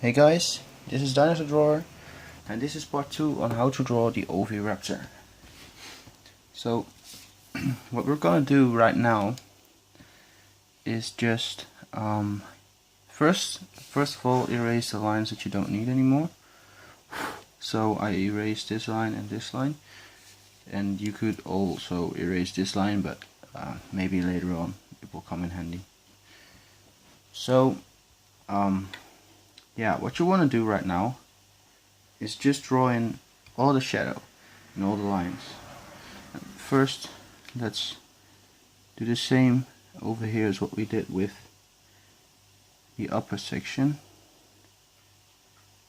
Hey guys, this is Dinosaur Drawer, and this is part 2 on how to draw the oviraptor. So, what we're gonna do right now is just first of all erase the lines that you don't need anymore. So I erased this line and this line, and you could also erase this line, but maybe later on it will come in handy. So, yeah, what you want to do right now is just draw in all the shadow and all the lines. First, let's do the same over here as what we did with the upper section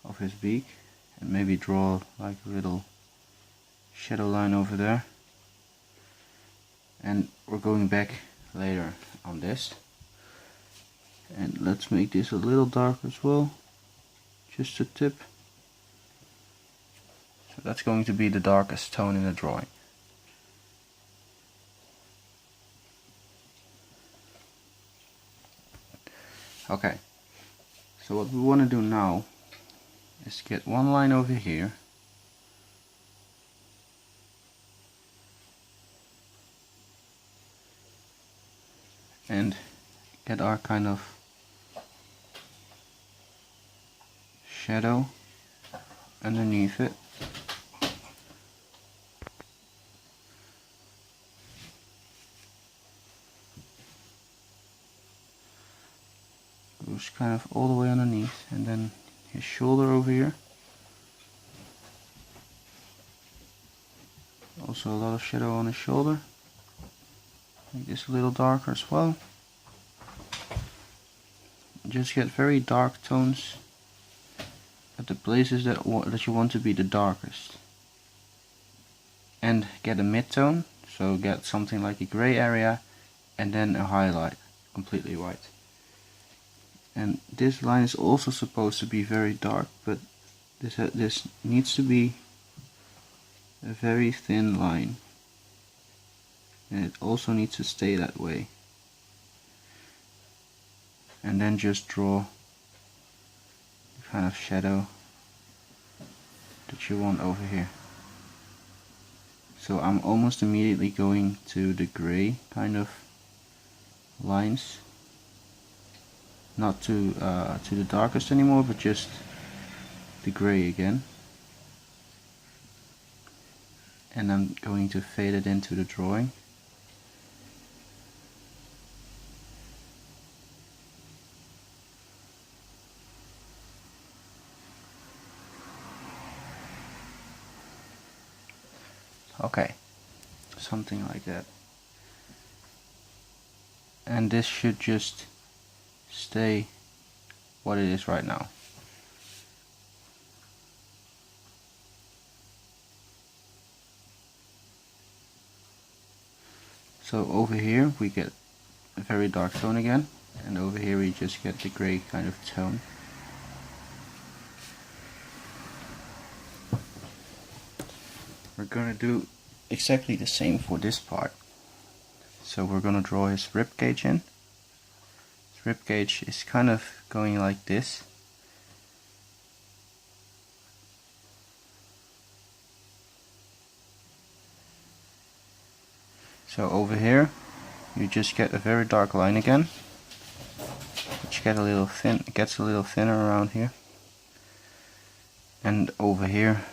of his beak, and maybe draw like a little shadow line over there, and we're going back later on this. And let's make this a little darker as well, just a tip. So that's going to be the darkest tone in the drawing. Okay, so what we want to do now is get one line over here, and get our kind of shadow underneath it. Goes kind of all the way underneath, and then his shoulder over here. Also a lot of shadow on his shoulder. Make this a little darker as well. Just get very dark tones at the places that you want to be the darkest. And get a mid-tone, so get something like a gray area and then a highlight, completely white. And this line is also supposed to be very dark, but this needs to be a very thin line. And it also needs to stay that way. And then just draw the kind of shadow that you want over here. So I'm almost immediately going to the gray kind of lines. Not to the darkest anymore, but just the gray again. And I'm going to fade it into the drawing. Okay, something like that. And this should just stay what it is right now. So over here we get a very dark tone again, and over here we just get the gray kind of tone. We're gonna do exactly the same for this part. So we're gonna draw his rib cage in. His rib cage is kind of going like this. So over here you just get a very dark line again, which gets a little thinner around here. And over here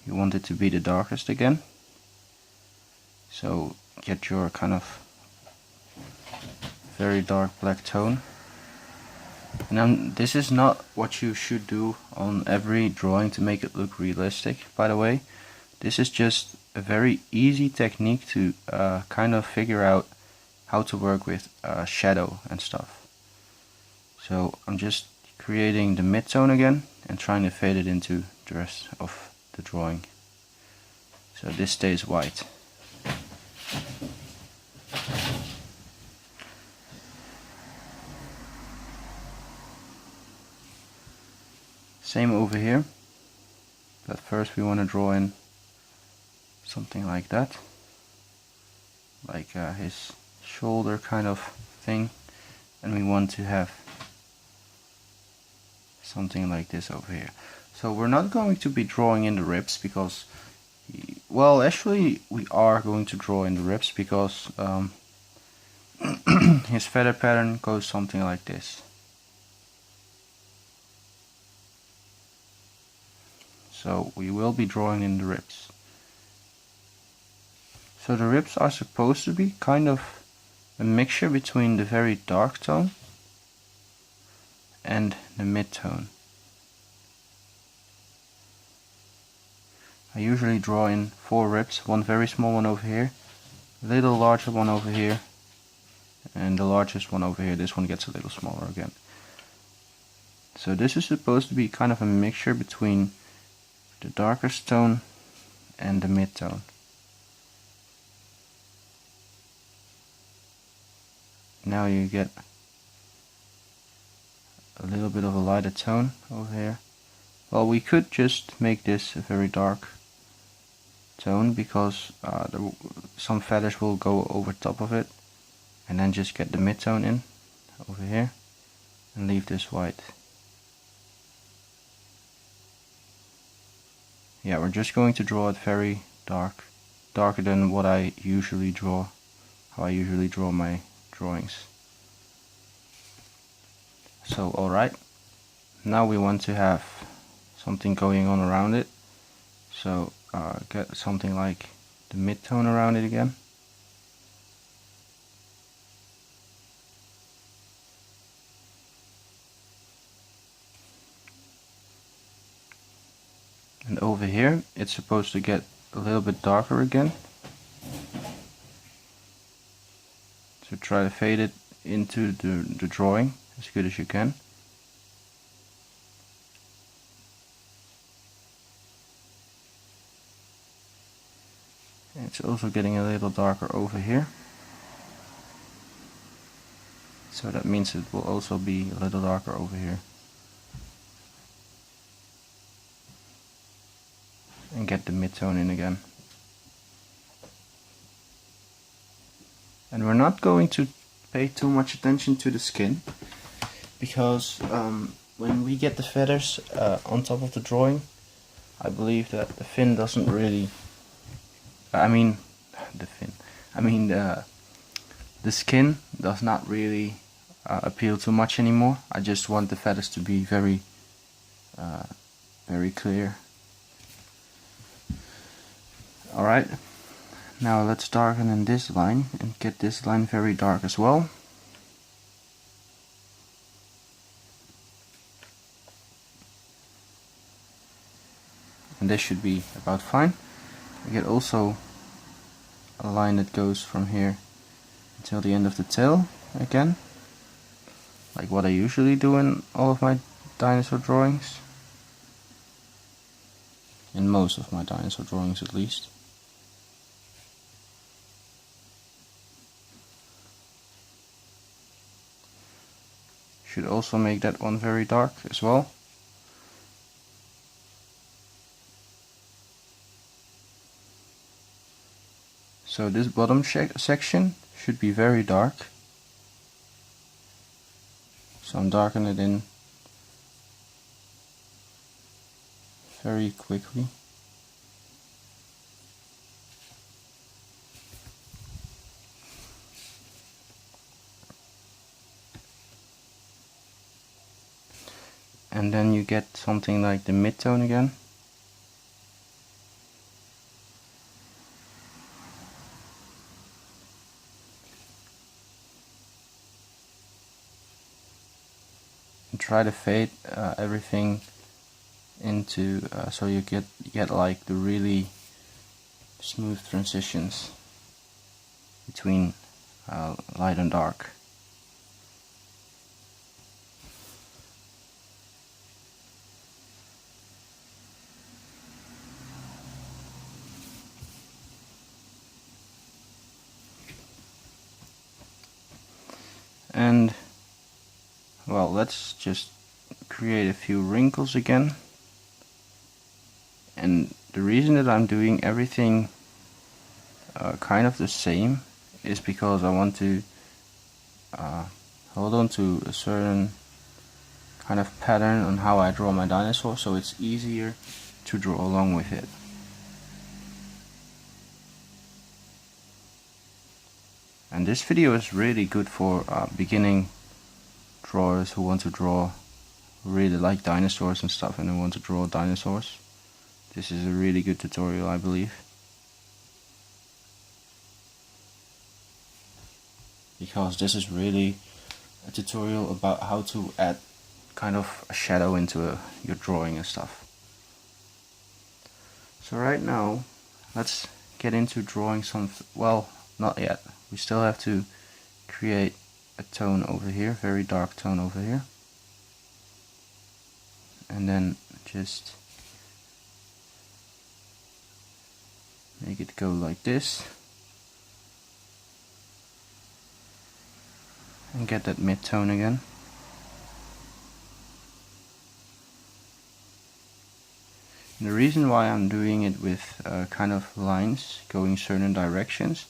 you want it to be the darkest again. So get your kind of very dark black tone. And this is not what you should do on every drawing to make it look realistic, by the way. This is just a very easy technique to kind of figure out how to work with shadow and stuff. So I'm just creating the mid-tone again and trying to fade it into the rest of the drawing. So this stays white. Same over here, but first we want to draw in something like that, like his shoulder kind of thing, and we want to have something like this over here. So we're not going to be drawing in the ribs because, well, actually we are going to draw in the ribs because his feather pattern goes something like this. So we will be drawing in the ribs. So the ribs are supposed to be kind of a mixture between the very dark tone and the mid-tone. I usually draw in 4 ribs, one very small one over here, a little larger one over here, and the largest one over here. This one gets a little smaller again. So this is supposed to be kind of a mixture between the darkest tone and the mid-tone. Now you get a little bit of a lighter tone over here. Well, we could just make this a very dark tone because some feathers will go over top of it, and then just get the mid-tone in over here and leave this white. Yeah, we're just going to draw it very dark, darker than what I usually draw, how I usually draw my drawings. So alright, now we want to have something going on around it, so get something like the mid-tone around it again. And over here it's supposed to get a little bit darker again. So try to fade it into the drawing as good as you can. And it's also getting a little darker over here. So that means it will also be a little darker over here. And get the mid-tone in again. And we're not going to pay too much attention to the skin, because when we get the feathers on top of the drawing, I believe that the fin doesn't really, the skin does not really appeal too much anymore. I just want the feathers to be very clear. Alright, now let's darken in this line and get this line very dark as well. And this should be about fine. We get also a line that goes from here until the end of the tail again, like what I usually do in all of my dinosaur drawings. In most of my dinosaur drawings at least. Should also make that one very dark as well. So this bottom section should be very dark. So I'm darkening it in very quickly. And then you get something like the mid-tone again. And try to fade everything into so you get like the really smooth transitions between light and dark. And well, let's just create a few wrinkles again. And the reason that I'm doing everything kind of the same is because I want to hold on to a certain kind of pattern on how I draw my dinosaur, so it's easier to draw along with it. And this video is really good for beginning drawers who want to draw, really like dinosaurs and stuff, and who want to draw dinosaurs. This is a really good tutorial, I believe, because this is really a tutorial about how to add kind of a shadow into your drawing and stuff. So right now, let's get into drawing some, well, not yet. We still have to create a tone over here, very dark tone over here. And then just make it go like this. And get that mid-tone again. And the reason why I'm doing it with kind of lines going certain directions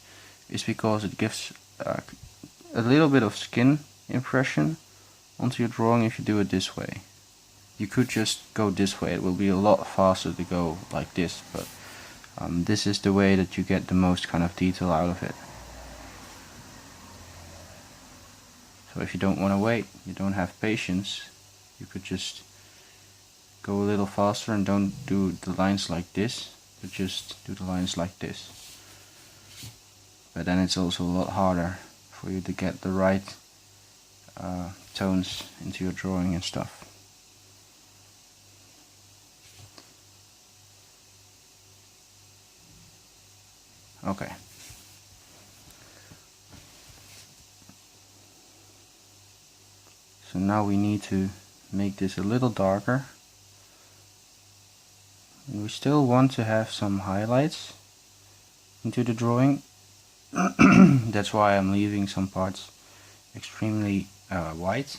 is because it gives a little bit of skin impression onto your drawing if you do it this way. You could just go this way, it will be a lot faster to go like this, but this is the way that you get the most kind of detail out of it. So if you don't want to wait, you don't have patience, you could just go a little faster and don't do the lines like this, but just do the lines like this. But then it's also a lot harder for you to get the right tones into your drawing and stuff. Okay. So now we need to make this a little darker. And we still want to have some highlights into the drawing. That's why I'm leaving some parts extremely white.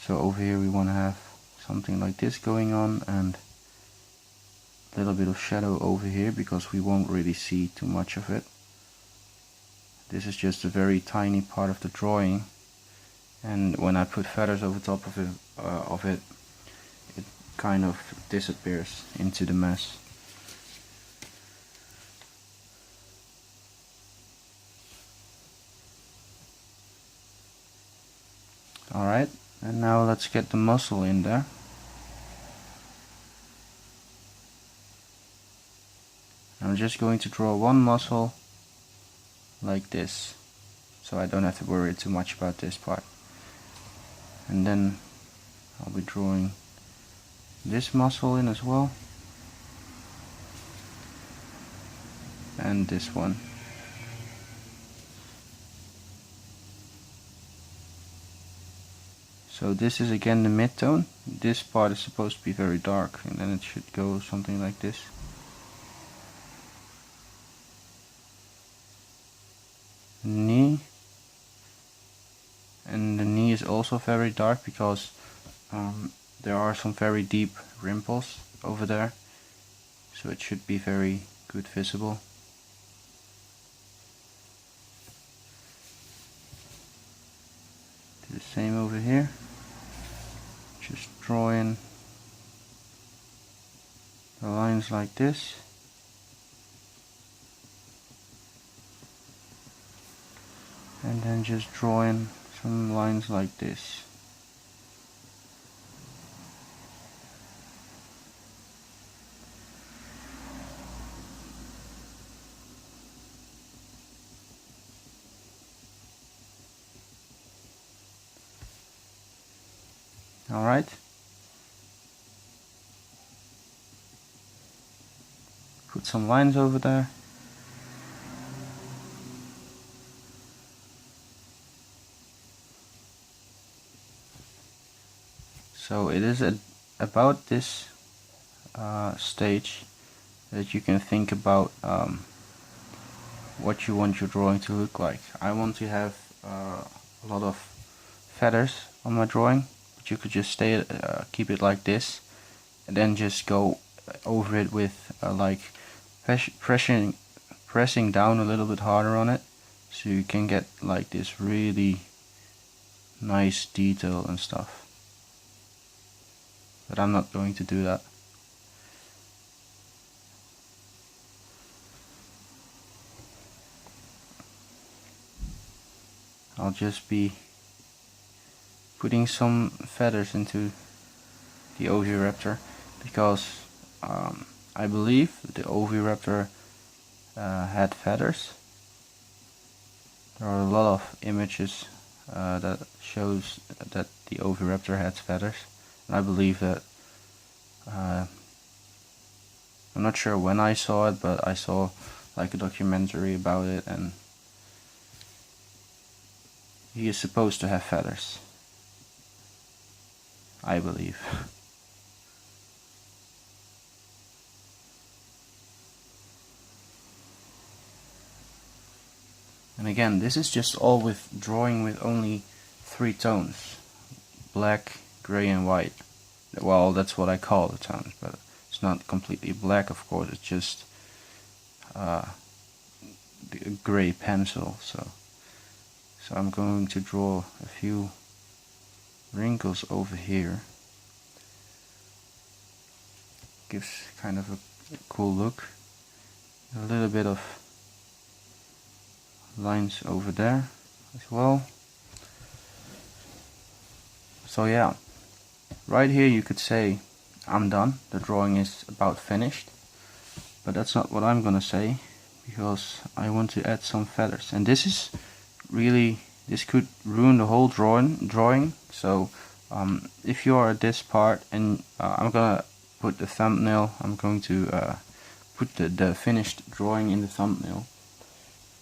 So over here we want to have something like this going on, and a little bit of shadow over here because we won't really see too much of it. This is just a very tiny part of the drawing, and when I put feathers over top of it, it kind of disappears into the mess. Alright, and now let's get the muscle in there. I'm just going to draw one muscle like this, so I don't have to worry too much about this part. And then I'll be drawing this muscle in as well, and this one. So this is again the mid-tone. This part is supposed to be very dark, and then it should go something like this. Knee, and the knee is also very dark because there are some very deep ripples over there, so it should be very good visible. Do the same over here, just draw in the lines like this. And then just draw in some lines like this. Alright. Put some lines over there. So it is about this stage that you can think about what you want your drawing to look like. I want to have a lot of feathers on my drawing, but you could just keep it like this, and then just go over it with like pressing down a little bit harder on it, so you can get like this really nice detail and stuff. But I'm not going to do that. I'll just be putting some feathers into the oviraptor, because I believe the oviraptor had feathers. There are a lot of images that shows that the oviraptor has feathers, and I believe that I'm not sure when I saw it, but I saw like a documentary about it, and he is supposed to have feathers, I believe. And again, this is just all with drawing with only 3 tones: black, gray and white. Well, that's what I call the tones, but it's not completely black, of course. It's just a gray pencil. So I'm going to draw a few wrinkles over here. Gives kind of a cool look. A little bit of lines over there as well. So yeah, right here you could say I'm done, the drawing is about finished, but that's not what I'm gonna say, because I want to add some feathers, and this could ruin the whole drawing. So if you are at this part, and I'm gonna put the thumbnail, I'm going to put the finished drawing in the thumbnail.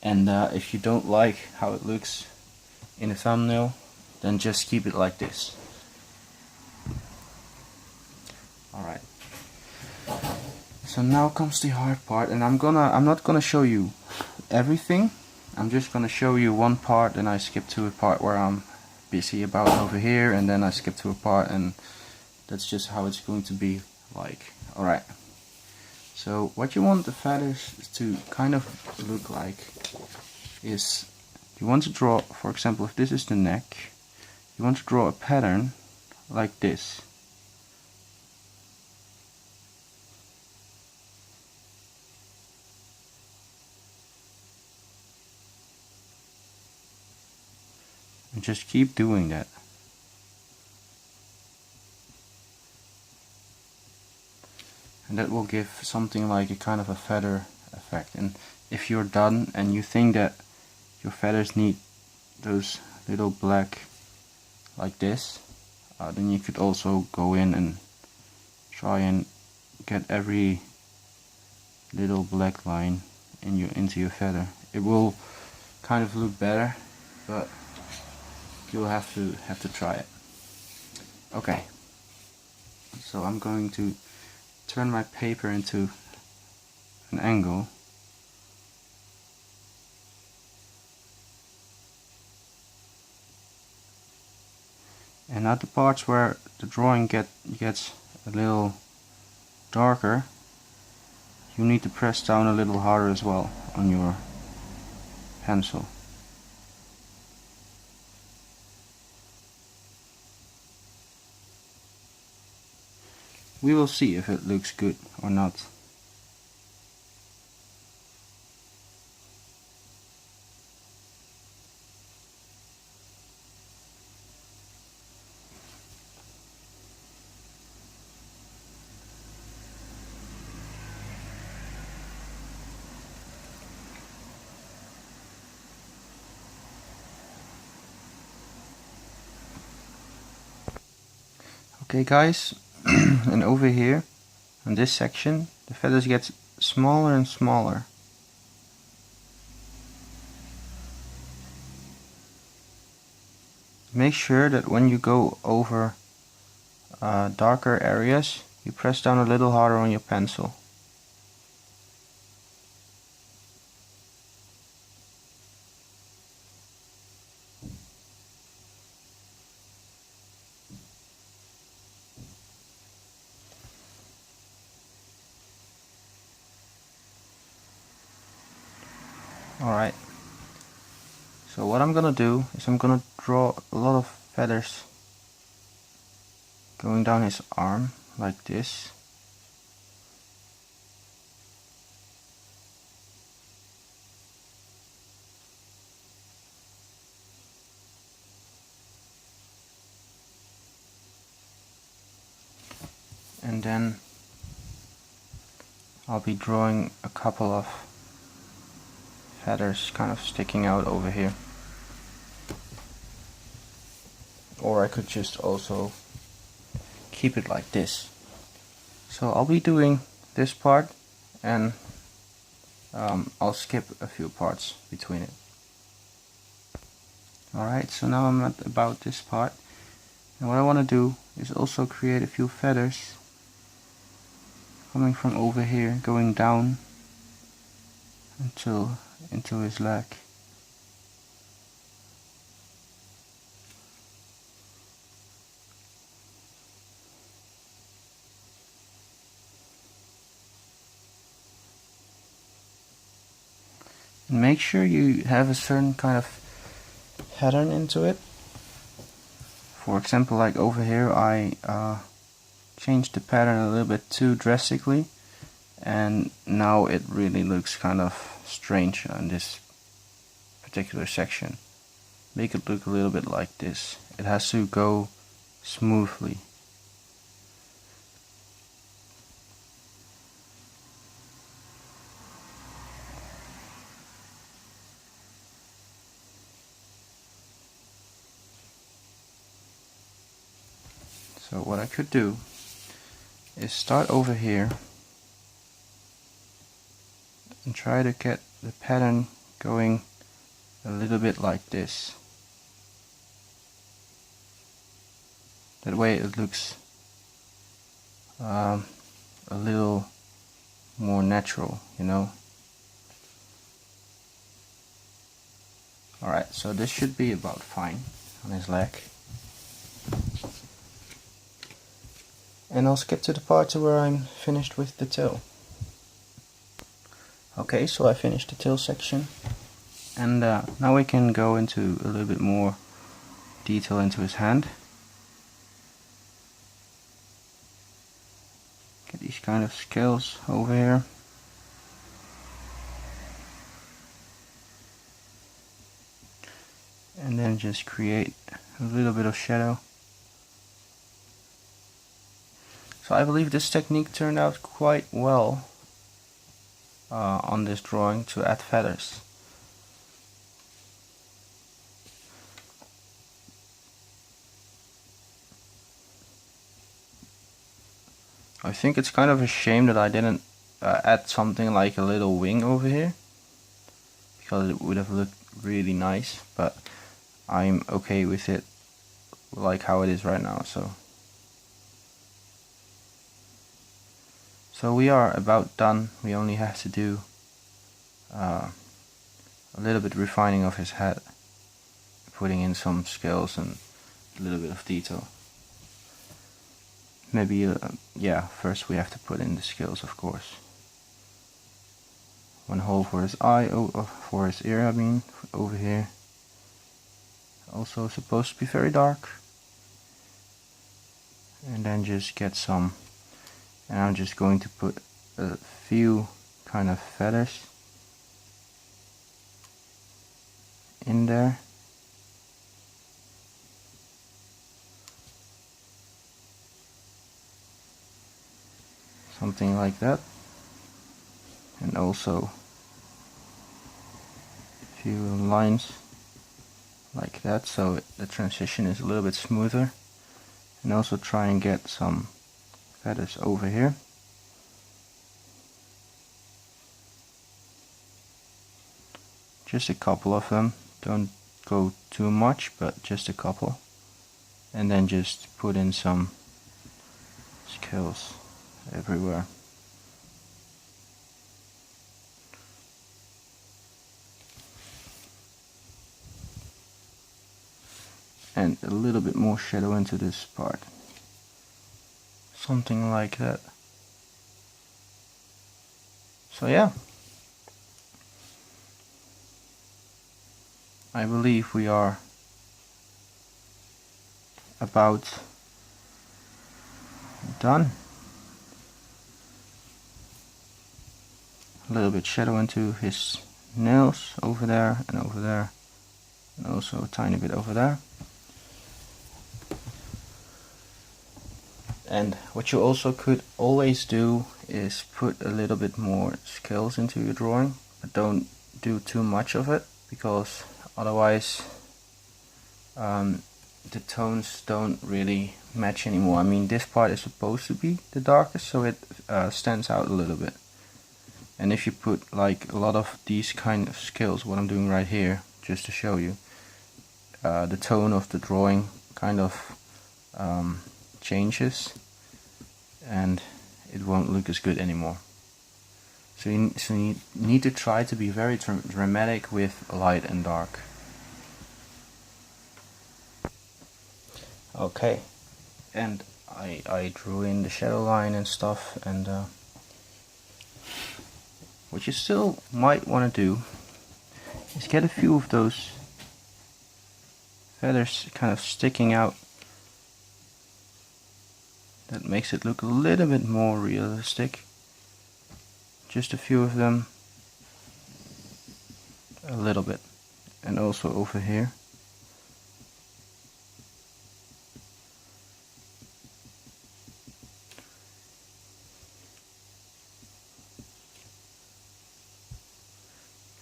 And if you don't like how it looks in the thumbnail, then just keep it like this. Alright. So now comes the hard part, and I'm not gonna show you everything. I'm just gonna show you one part, and I skip to a part where I'm busy about over here, and then I skip to a part, and that's just how it's going to be like. Alright. So what you want the feathers to kind of look like is, you want to draw, for example, if this is the neck, you want to draw a pattern like this. And just keep doing that. And that will give something like a kind of a feather effect. And if you're done and you think that your feathers need those little black like this, then you could also go in and try and get every little black line into your feather. It will kind of look better, but you'll have to try it. Okay, so I'm going to turn my paper into an angle. And at the parts where the drawing gets a little darker, you need to press down a little harder as well on your pencil. We will see if it looks good or not. Okay guys, and over here on this section the feathers get smaller and smaller. Make sure that when you go over darker areas, you press down a little harder on your pencil. Alright, so what I'm gonna do is I'm gonna draw a lot of feathers going down his arm like this. And then I'll be drawing a couple of feathers kind of sticking out over here. Or I could just also keep it like this. So I'll be doing this part, and I'll skip a few parts between it. Alright, so now I'm at about this part, and what I want to do is also create a few feathers coming from over here, going down into his leg. And make sure you have a certain kind of pattern into it. For example, like over here, I changed the pattern a little bit too drastically, and now it really looks kind of strange on this particular section. Make it look a little bit like this. It has to go smoothly. So what I could do is start over here and try to get the pattern going a little bit like this. That way it looks a little more natural, you know. Alright, so this should be about fine on his leg. And I'll skip to the part where I'm finished with the tail. Okay, so I finished the tail section, and now we can go into a little bit more detail into his hand. Get these kind of scales over here. And then just create a little bit of shadow. So I believe this technique turned out quite well on this drawing to add feathers. I think it's kind of a shame that I didn't add something like a little wing over here, because it would have looked really nice, but I'm okay with it like how it is right now. So we are about done. We only have to do a little bit refining of his head, putting in some scales and a little bit of detail. Maybe, yeah, first we have to put in the scales, of course. One hole for his eye, for his ear, I mean, over here. Also supposed to be very dark. And then just get some, and I'm just going to put a few kind of feathers in there. Something like that. And also a few lines like that, so the transition is a little bit smoother. And also try and get some feathers over here. Just a couple of them, don't go too much, but just a couple. And then just put in some scales everywhere. And a little bit more shadow into this part. Something like that. So yeah. I believe we are about done. A little bit shadow into his nails over there and over there, and also a tiny bit over there. And what you also could always do is put a little bit more scales into your drawing, but don't do too much of it, because otherwise the tones don't really match anymore. I mean, this part is supposed to be the darkest, so it stands out a little bit. And if you put like a lot of these kind of scales, what I'm doing right here, just to show you, the tone of the drawing kind of changes, and it won't look as good anymore. So you need to try to be very dramatic with light and dark. Okay, and I drew in the shadow line and stuff, and what you still might want to do is get a few of those feathers kind of sticking out. That makes it look a little bit more realistic. Just a few of them, a little bit, and also over here.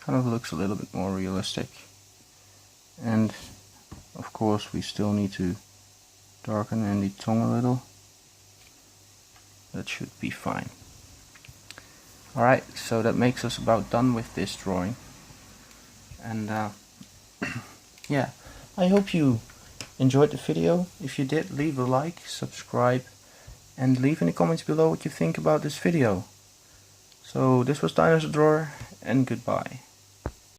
Kind of looks a little bit more realistic. And of course we still need to darken in the tongue a little. That should be fine. Alright, so that makes us about done with this drawing. And yeah, I hope you enjoyed the video. If you did, leave a like, subscribe, and leave in the comments below what you think about this video. So this was Dinosaur Drawer, and goodbye.